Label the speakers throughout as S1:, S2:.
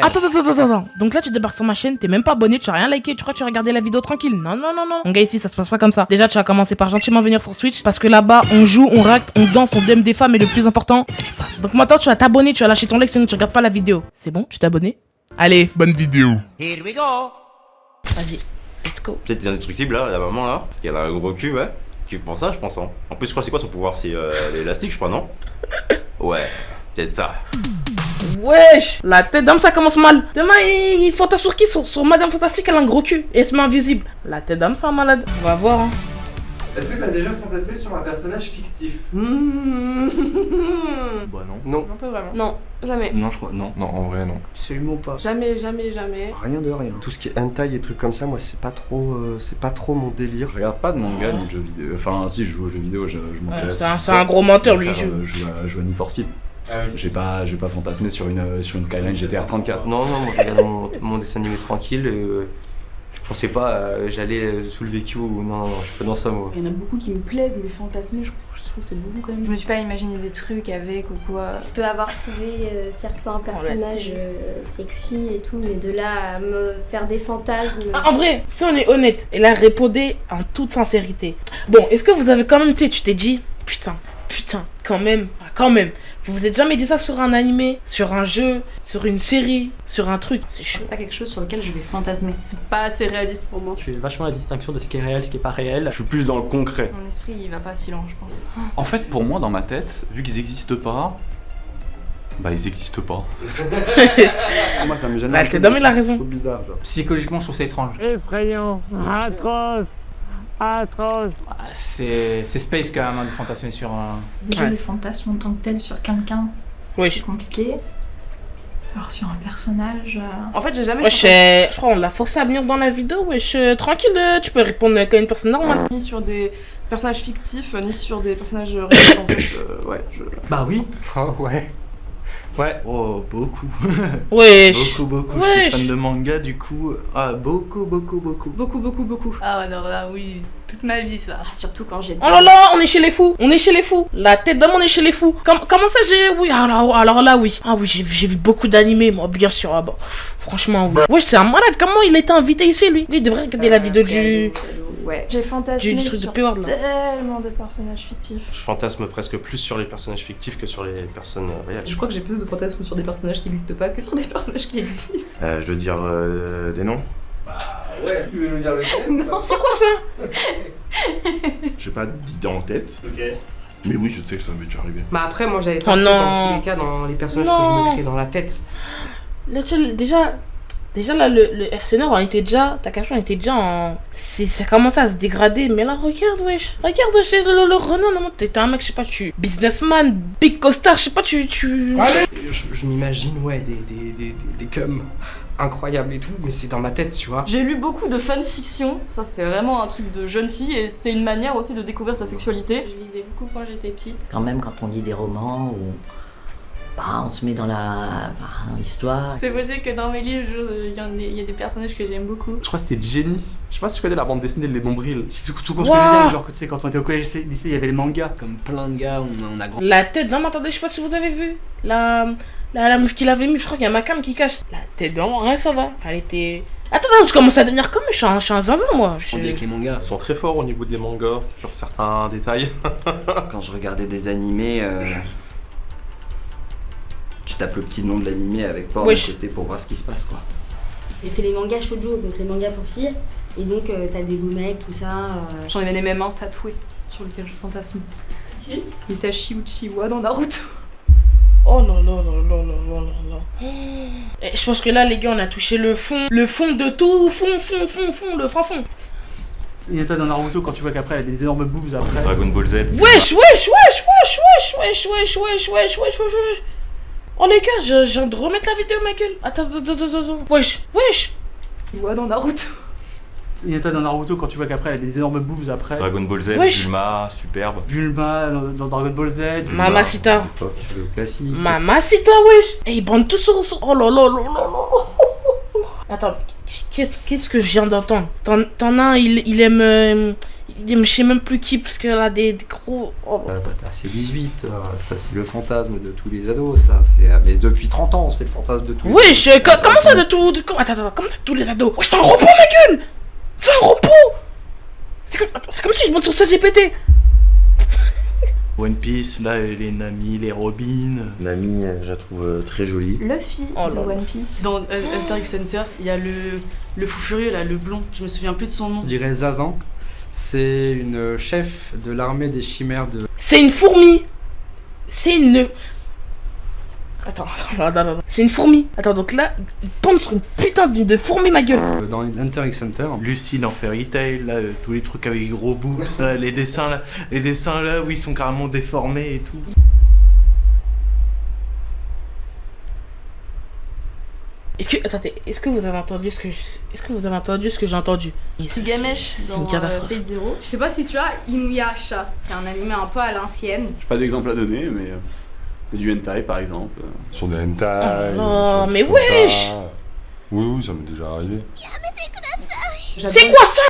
S1: Attends. Donc là, tu débarques sur ma chaîne, t'es même pas abonné, tu as rien liké, tu crois que tu as regardé la vidéo tranquille. Non. Mon gars, ici, ça se passe pas comme ça. Déjà, tu vas commencer par gentiment venir sur Twitch parce que là-bas, on joue, on react, on danse, on DM des femmes et le plus important, c'est les femmes. Donc maintenant, tu vas t'abonner, tu vas lâcher ton like, sinon tu regardes pas la vidéo. C'est bon? Tu t'es abonné? Allez,
S2: Bonne vidéo.
S3: Here we go.
S1: vas-y, let's go.
S4: Peut-être des indestructibles là, la maman là, parce qu'elle a un gros cul, ouais. Qui pour ça, je pense. Hein. En plus, je crois c'est quoi son pouvoir? C'est l'élastique, je crois, non? Ouais, peut-être ça.
S1: Wesh, la tête d'homme ça commence mal. Demain il fantasme sur qui? Sur Madame Fantastique, elle a un gros cul et elle se met invisible. La tête d'homme c'est un malade. On va voir hein.
S5: Est-ce que t'as déjà fantasmé sur un personnage fictif?
S6: Bah non.
S5: Non.
S7: Un peu vraiment.
S8: Non, jamais.
S6: Non, je crois, non.
S5: Non, en vrai, non.
S6: Absolument pas.
S7: Jamais.
S6: Rien de rien.
S9: Tout ce qui est hentai et trucs comme ça, moi c'est pas trop mon délire.
S5: Je regarde pas de manga ni de jeux vidéo. Enfin, si, je joue aux jeux vidéo, je m'intéresse.
S1: C'est un gros menteur lui.
S5: Je joue à Need for Speed.
S9: Ah oui.
S5: J'ai pas fantasmé sur une Skyline GTR 34.
S9: Non, moi je regarde mon dessin animé tranquille et je pensais pas j'allais sous le vécu ou non, je suis pas dans ça moi.
S7: Il y en a beaucoup qui me plaisent, mais fantasmer, je trouve que c'est beaucoup quand même.
S8: Je me suis pas imaginé des trucs avec ou quoi.
S10: Je peux avoir trouvé certains personnages sexy et tout, mais de là à me faire des fantasmes...
S1: En vrai, si on est honnête, elle a répondu en toute sincérité. Bon, est-ce que vous avez quand même, tu t'es dit, putain, quand même. Vous vous êtes jamais dit ça sur un animé, sur un jeu, sur une série, sur un truc? C'est chaud.
S7: C'est pas quelque chose sur lequel je vais fantasmer. C'est pas assez réaliste pour moi.
S11: Je fais vachement la distinction de ce qui est réel, ce qui est pas réel.
S4: Je suis plus dans le concret.
S8: Mon esprit il va pas si loin, je pense.
S6: En fait, pour moi, dans ma tête, vu qu'ils existent pas, bah ils existent pas.
S9: Moi ça me gêne.
S1: Bah, t'es d'homme, il a raison.
S9: C'est trop bizarre, genre.
S11: Psychologiquement, je trouve ça étrange.
S3: Effrayant, atroce.
S11: C'est space quand même hein, de fantasmer sur un...
S8: Déjà des fantasmes en tant que tel sur quelqu'un,
S1: Oui.
S8: c'est compliqué. Alors sur un personnage...
S7: En fait, j'ai jamais...
S1: Wesh, je crois qu'on l'a forcé à venir dans la vidéo. Wesh, tranquille, tu peux répondre comme une personne normale.
S7: Ni sur des personnages fictifs, ni sur des personnages réels, en fait.
S11: Bah oui. Ouais.
S6: Oh, beaucoup.
S1: Wesh.
S6: Beaucoup.
S1: Wesh.
S6: Je suis fan de manga, du coup. Ah, beaucoup.
S7: Beaucoup.
S8: Ah ouais, non, là, oui, toute ma vie, ça.
S10: Ah, surtout quand j'étais...
S1: Oh là là, on est chez les fous. La tête d'homme, on est chez les fous. Comment ça, oui, alors là, oui. Ah oui, j'ai vu beaucoup d'animés, moi, bien sûr. Ah bah, franchement, oui. Wesh, c'est un malade. Comment il a été invité ici, lui? Lui, il devrait regarder la vidéo du...
S8: Ouais, j'ai fantasmé
S1: du truc
S8: sur
S1: de P-Word, là.
S8: tellement de personnages fictifs.
S4: Je fantasme presque plus sur les personnages fictifs que sur les personnes réelles.
S7: Je crois que j'ai plus de fantasmes sur des personnages qui n'existent pas que sur des personnages qui existent.
S4: Je veux dire des noms.
S5: Ouais, tu veux nous dire lequel?
S7: Non,
S1: C'est quoi ça?
S2: J'ai pas d'idée en tête,
S5: Ok.
S2: mais oui, je sais que ça m'est déjà arrivé.
S7: Bah après, moi j'avais pas
S1: Oh
S7: de
S1: non.
S7: dans tous les cas dans les personnages que je me crée dans la tête.
S1: Là, déjà là, le FC Nord Takashon était déjà en... Ça commençait à se dégrader, mais là, regarde, wesh. Regarde, le Renan, non, t'es un mec, je sais pas, businessman, big costard, je sais pas,
S7: Je m'imagine, ouais, des cums incroyables et tout, mais c'est dans ma tête, tu vois. J'ai lu beaucoup de fanfiction, ça c'est vraiment un truc de jeune fille et c'est une manière aussi de découvrir sa sexualité.
S8: Je lisais beaucoup quand j'étais petite.
S12: Quand même, quand on lit des romans où on se met dans l'histoire.
S8: C'est possible que dans mes livres, il y a des personnages que j'aime beaucoup.
S11: Je crois que c'était Jenny. Je sais pas si tu connais la bande dessinée de Les Nombrils. C'est tout ce que je
S1: Wow.
S11: veux dire, genre tu sais, quand on était au collège lycée, il y avait les mangas. Comme plein de gars, on a grandi.
S1: La tête d'homme, attendez, je sais pas si vous avez vu. La meuf qu'il avait mis, je crois qu'il y a ma cam qui cache. La tête d'homme, rien, ça va. Elle était... Attends, je commence à devenir comme... Je suis un zinzin, moi.
S11: On dirait que les mangas
S4: Ils sont très forts au niveau des mangas, sur certains détails.
S9: Quand je regardais des animés, tu tapes le petit nom de l'animé avec porn à côté pour voir ce qui se passe quoi.
S10: C'était les mangas shoujo, donc les mangas pour filles. Et donc t'as des beaux mecs, tout ça.
S7: J'en ai même un tatoué sur lequel je fantasme. C'est qui? C'est Itachi Uchiwa dans Naruto.
S1: Oh là là là là là là là. Et je pense que là, les gars, on a touché le fond de tout. Le fond.
S11: Il y a toi dans Naruto quand tu vois qu'après elle a des énormes boobs après.
S4: Dragon Ball Z.
S1: Wesh. Oh les gars, je viens de remettre la vidéo, ma gueule. Attends. Wesh.
S7: Uchiwa dans Naruto.
S11: Il y a toi dans Naruto quand tu vois qu'après elle a des énormes boobs après.
S4: Dragon Ball Z,
S1: Wesh.
S4: Bulma, superbe.
S11: Bulma dans Dragon Ball Z.
S1: Mamacita.
S9: Le classique.
S1: Mamacita, wesh. Et ils bandent tous sur... Oh là là là là là. Attends, qu'est-ce que je viens d'entendre? T'en as un, il aime Je sais même plus qui, parce qu'elle a des gros... Oh.
S5: C'est 18, ça c'est le fantasme de tous les ados, ça. Mais depuis 30 ans, c'est le fantasme de tous les ados.
S1: Oui, comment ça de tout... Attends, comment ça de tous les ados? Ouais, c'est un robot, ma gueule! C'est un robot! C'est comme si je monte sur ChatGPT.
S2: One Piece, là, les Nami, les Robin.
S4: Nami, je la trouve très jolie.
S8: Luffy de One Piece.
S7: Dans Hunter x Hunter, il y a le fou furieux là, le blond, je me souviens plus de son nom.
S5: Je dirais Zazan. C'est une chef de l'armée des chimères de...
S1: C'est une fourmi. C'est une... Attends. C'est une fourmi. Attends, donc là, il tombe sur une putain de fourmi, ma gueule.
S5: Dans Hunter x Hunter.
S2: Lucy dans Fairy Tail, là, tous les trucs avec les gros boobs, là, les dessins là où ils sont carrément déformés et tout.
S1: Est-ce que vous avez entendu ce que j'ai entendu?
S8: C'est Gamesh dans Fate Zero. Je sais pas si tu vois Inuyasha, c'est un animé un peu à l'ancienne.
S6: J'ai pas d'exemple à donner, mais du hentai par exemple.
S13: Sur des hentai.
S1: Oh, mais wesh!
S13: Oui, ça m'est déjà arrivé.
S1: C'est quoi ça?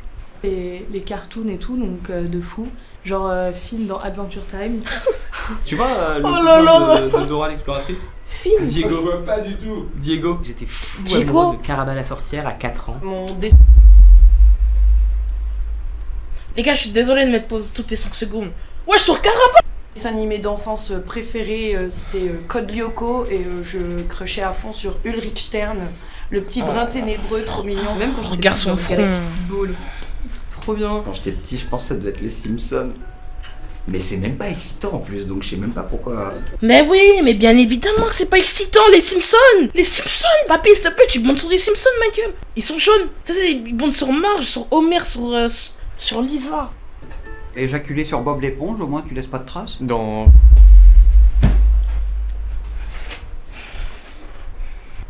S7: Les cartoons et tout, donc de fou. Genre Finn dans Adventure Time.
S6: Tu vois le cousin de Dora l'exploratrice?
S1: Finn.
S6: Diego.
S13: Je vois pas du tout.
S6: Diego.
S11: J'étais fou
S1: Diego.
S11: amoureux de Caraba la sorcière à 4 ans.
S1: Les gars, je suis désolé de mettre pause toutes les 5 secondes. Ouais, sur Caraba.
S7: Dessin animé d'enfance préféré, c'était Code Lyoko et je crushais à fond sur Ulrich Stern, le petit brin ténébreux, trop mignon. Même quand j'étais
S1: Regarde son front.
S7: football, c'est trop bien.
S4: Quand j'étais petit, je pense que ça devait être les Simpsons. Mais c'est même pas excitant en plus, donc je sais même pas pourquoi.
S1: Mais oui, mais bien évidemment que c'est pas excitant, les Simpsons! Les Simpsons! Papy, s'il te plaît, tu montes sur les Simpsons, ma gueule! Ils sont jaunes! Ils montent sur Marge, sur Homer, sur Lisa.
S11: Éjaculer sur Bob l'éponge, au moins tu laisses pas de traces.
S9: Dans...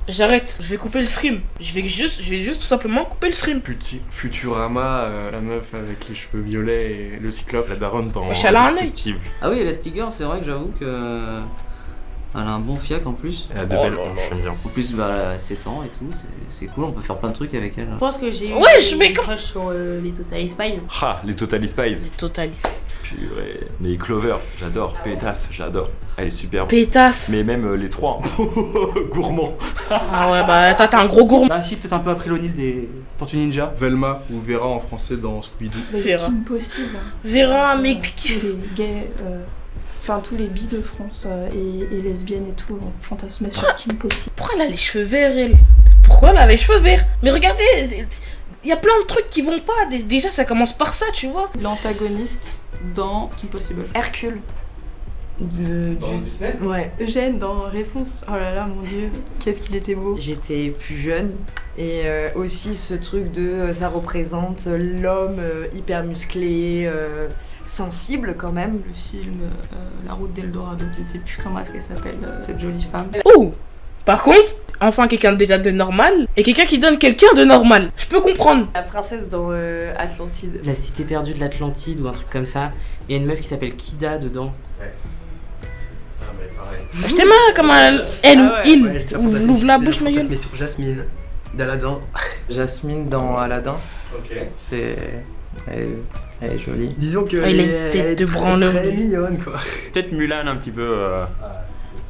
S1: J'arrête, je vais couper le stream. Je vais juste tout simplement couper le stream.
S9: Futurama, la meuf avec les cheveux violets et le cyclope, la daronne dans
S1: Wesh, elle a un œil.
S9: Indestructible.
S12: Ah oui, Elastigirl, c'est vrai que j'avoue que... Elle a un bon fiac en plus.
S9: Elle a de belles hanches, j'aime bien.
S12: En plus, bah, elle a 7 ans et tout, c'est cool, on peut faire plein de trucs avec elle.
S7: Je pense que j'ai eu
S1: mais
S7: une crush sur les Total Spies.
S6: Ah, les Totally Spies.
S1: Les Total Spies.
S6: Purée. Mais Clover, j'adore. Pétasse, j'adore. Elle est superbe.
S1: Pétasse.
S6: Mais même les trois. Gourmand.
S1: Ah ouais, bah t'as un gros gourmand.
S11: Bah si, peut-être un peu après l'O'Neill des Tortues Ninja.
S2: Velma ou Vera en français dans Scooby-Doo.
S1: Vera.
S8: Kim Possible.
S1: Vera, mais...
S8: Les gays, enfin tous les bi de France et lesbiennes et tout, ont fantasmé sur Kim Possible.
S1: Pourquoi elle a les cheveux verts, elle? Pourquoi elle a les cheveux verts? Mais regardez, il y a plein de trucs qui vont pas. Déjà, ça commence par ça, tu vois.
S7: L'antagoniste dans Kim Possible. Hercule.
S9: Dans Disney?
S7: Ouais. Eugène dans Réponse. Oh là là, mon dieu, qu'est-ce qu'il était beau.
S14: J'étais plus jeune et aussi ce truc de ça représente l'homme hyper musclé, sensible quand même.
S7: Le film La route d'Eldorado, je ne sais plus comment est-ce qu'elle s'appelle, cette jolie femme.
S1: Oh! Par contre, enfin quelqu'un déjà de normal et quelqu'un qui donne quelqu'un de normal. Je peux comprendre.
S14: La princesse dans Atlantide. La cité perdue de l'Atlantide ou un truc comme ça. Il y a une meuf qui s'appelle Kida dedans.
S9: Ouais. Ah, mais pareil.
S1: Je t'aime comme elle ou il. Ouvre la bouche, ma gueule.
S9: Mais sur Jasmine d'Aladin.
S14: Jasmine dans Aladdin.
S9: Ok.
S14: C'est... Elle est jolie.
S9: Disons que
S1: il a une tête de branleur.
S9: très mignonne quoi.
S6: Peut-être Mulan un petit peu.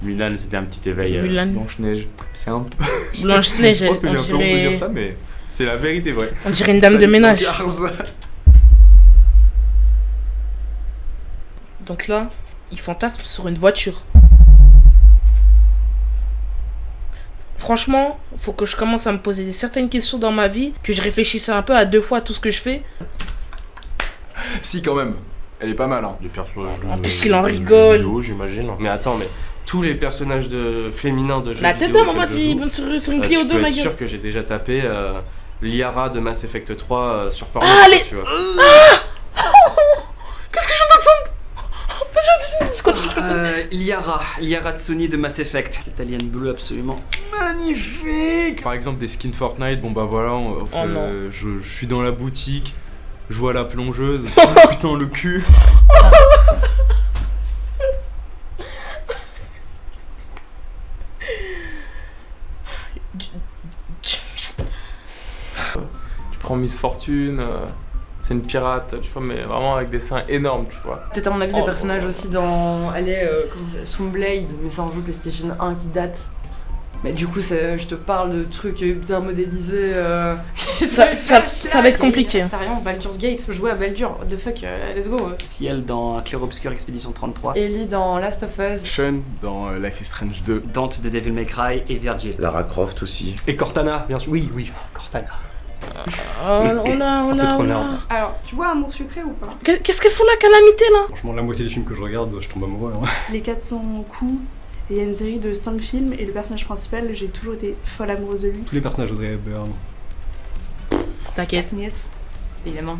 S6: Mulan, c'était un petit éveil.
S1: Mulan.
S6: Blanche-Neige. C'est un peu.
S1: Blanche-Neige,
S6: Je pense que j'ai
S1: on
S6: un peu honte de
S1: dirait...
S6: dire ça, mais c'est la vérité vraie.
S1: On dirait une dame de ménage. Donc là, il fantasme sur une voiture. Franchement, faut que je commence à me poser certaines questions dans ma vie, que je réfléchisse un peu à 2 fois à tout ce que je fais.
S5: Si, quand même. Elle est pas mal, hein.
S2: Les personnages de...
S1: En plus qu'il en rigole.
S2: Vidéo, j'imagine.
S9: Mais attends, mais tous les personnages féminins de jeux
S1: La
S9: vidéo
S1: tête d'homme, maman,
S9: auxquels je joue,
S1: sur une Clio 2,
S9: tu peux
S1: ma
S9: être
S1: gueule.
S9: sûr que j'ai déjà tapé Liara de Mass Effect 3 sur Pornhub,
S1: allez.
S9: tu vois.
S1: Qu'est-ce que je viens d'entendre?
S11: Liara Tsuni de Mass Effect. Cette alien bleue absolument magnifique.
S15: Par exemple des skins Fortnite, bon bah voilà, je suis dans la boutique, je vois la plongeuse, putain le cul.
S9: Tu prends Miss Fortune,
S15: c'est une pirate, tu vois, mais vraiment avec des seins énormes, tu vois.
S7: Peut-être à mon avis des personnages aussi dans... Elle est Soundblade, mais c'est un jeu PlayStation 1 qui date. Mais du coup, je te parle de trucs hyper modélisés.
S1: Ça va être compliqué.
S7: Astarion, Baldur's Gate, jouer à Baldur, what the fuck, let's go.
S11: Ciel dans Clair Obscur Expédition 33.
S7: Ellie dans Last of Us.
S16: Sean dans Life is Strange 2.
S11: Dante de Devil May Cry et Virgil.
S9: Lara Croft aussi.
S17: Et Cortana, bien sûr. Oui, Cortana.
S1: Oh là.
S8: Alors, tu vois Amour sucré ou pas?
S1: Qu'est-ce qu'elle fout la calamité là?
S17: Franchement, la moitié des films que je regarde, je tombe amoureux. Hein.
S8: Les 400 coups, et il y a une série de 5 films, et le personnage principal, j'ai toujours été folle amoureuse de lui.
S17: Tous les personnages d'Audrey Hepburn.
S1: T'inquiète.
S7: Yes, évidemment.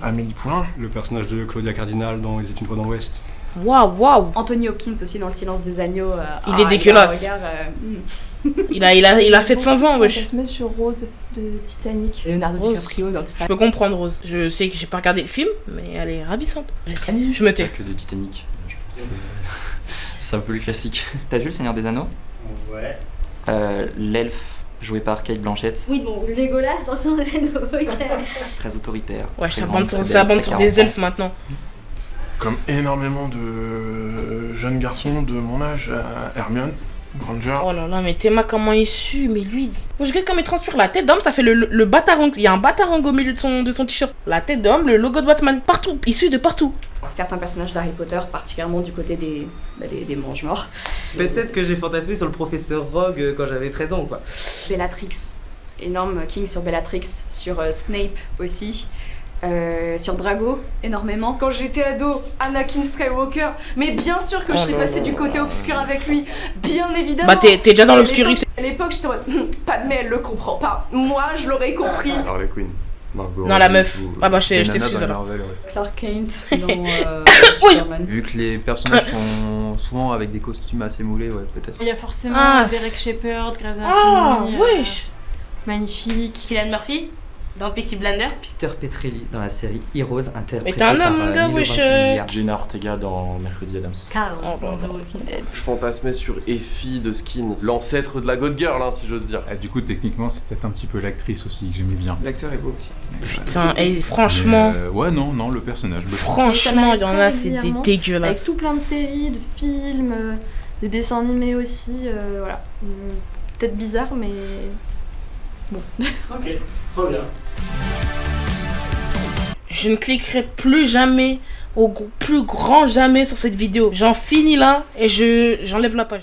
S16: Amélie Poulain.
S17: Le personnage de Claudia Cardinal dans Ils étaient une fois dans l'Ouest.
S1: Waouh.
S8: Anthony Hopkins aussi dans Le Silence des Agneaux.
S1: Il est dégueulasse. Il a 700 ans, wesh.
S8: Fantasmé sur Rose de Titanic.
S7: Leonardo DiCaprio dans Titanic.
S1: Je peux comprendre Rose. Je sais que j'ai pas regardé le film, mais elle est ravissante. Vas-y, je me tais.
S5: Que de Titanic. Je pense que c'est un peu le classique. T'as vu Le Seigneur des Anneaux?
S11: Ouais.
S5: L'elfe joué par Kate Blanchett.
S10: Oui, bon, Legolas dans le Seigneur des Anneaux, ok.
S5: Très autoritaire.
S1: Ouais,
S5: très
S1: ça
S5: grande,
S1: bande sur,
S5: très
S1: ça
S5: belle,
S1: bande sur
S5: très
S1: des
S5: 40
S1: elfes maintenant.
S16: Comme énormément de jeunes garçons de mon âge, Hermione Granger.
S1: Oh là là, mais Théma, comment il sue, mais lui. Je regarde comme il transpire la tête d'homme, ça fait le batarang. Il y a un batarang au milieu de son t-shirt. La tête d'homme, le logo de Batman, partout, il sue de partout.
S8: Certains personnages d'Harry Potter, particulièrement du côté des mange-morts.
S11: Peut-être que j'ai fantasmé sur le professeur Rogue quand j'avais 13 ans, quoi.
S8: Bellatrix, énorme king sur Bellatrix, sur Snape aussi. Sur Drago, énormément. Quand j'étais ado, Anakin Skywalker, mais bien sûr que je serais passée du côté obscur avec lui, bien évidemment.
S1: Bah t'es déjà dans l'obscurité.
S8: À l'époque, j'étais en mode, Padmé, elle le comprend pas. Moi, je l'aurais compris.
S9: Alors les Queen. Margot,
S1: Non, la meuf. Ah bah je
S5: Les
S1: t'excuse
S5: nanas dans
S1: alors.
S5: Marvel, ouais.
S7: Clark Kent dans Superman.
S5: Vu que les personnages sont souvent avec des costumes assez moulés, ouais, peut-être.
S8: Il y a forcément Derek Shepherd, Grey's Anatomy.
S1: Wesh.
S8: Magnifique.
S18: Cillian Murphy dans Peaky Blinders.
S12: Peter Petrelli dans la série Heroes, interprété
S1: Mais t'es un homme, mon gars,
S12: par
S1: wesh.
S6: Jenna Ortega dans Mercredi Addams.
S18: Carl dans The Walking Dead.
S19: Je fantasmais sur Effie de Skins, l'ancêtre de la God Girl, hein, si j'ose dire.
S6: Du coup, techniquement, c'est peut-être un petit peu l'actrice aussi que j'aimais bien.
S5: L'acteur est beau aussi.
S1: Putain, et franchement.
S6: Ouais, non, le personnage.
S1: Franchement, il y en a, c'est des
S8: Avec
S1: dégueulasses.
S8: tout plein de séries, de films, des dessins animés aussi, voilà. Peut-être bizarre, mais bon.
S11: Ok, trop bien.
S1: Je ne cliquerai plus jamais, plus grand jamais sur cette vidéo. J'en finis là et j'enlève la page.